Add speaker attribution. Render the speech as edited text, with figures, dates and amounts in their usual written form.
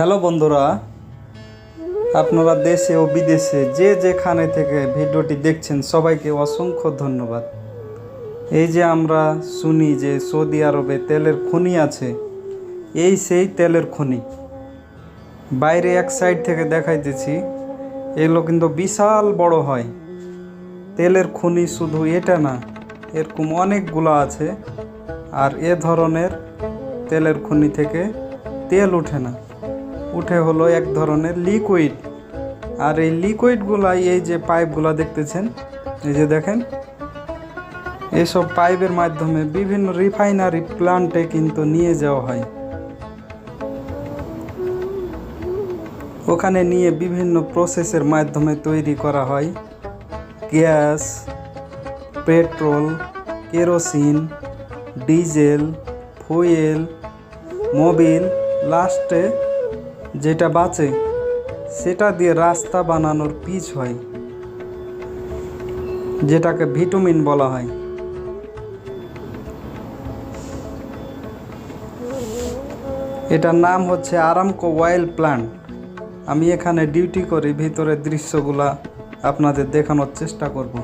Speaker 1: Hello বন্ধুরা, আপনারা দেশে ও বিদেশে যে যেখানে থেকে ভিডিওটি দেখছেন সবাইকে অসংখ্য ধন্যবাদ। এই যে আমরা শুনি যে সৌদি আরবে তেলের খনি আছে, এই সেই তেলের খনি। বাইরে এক সাইড থেকে দেখাইতেছি, এগুলো কিন্তু বিশাল বড় হয়। তেলের খনি শুধু এটা না, এরকম অনেকগুলো আছে। আর এ ধরনের তেলের খনি থেকে তেল ওঠে না, উঠে হলো এক ধরনের লিকুইড। আর এই লিকুইডগুলাই এই যে পাইপগুলো দেখতেছেন, এই যে দেখেন, এসব পাইপের মাধ্যমে বিভিন্ন রিফাইনারি প্ল্যান্টে কিন্তু নিয়ে যাওয়া হয়। ওখানে নিয়ে বিভিন্ন প্রসেসের মাধ্যমে তৈরি করা হয় gas, petrol, kerosene, diesel, fuel, Mobil. লাস্টে যেটা বাঁচে সেটা দিয়ে রাস্তা বানানোর পিচ হয়, যেটাকে ভিটামিন বলা হয়। এটার নাম হচ্ছে আরামকো অয়েল প্ল্যান্ট। আমি এখানে ডিউটি করি, ভিতরের দৃশ্যগুলা আপনাদের দেখানোর চেষ্টা করব।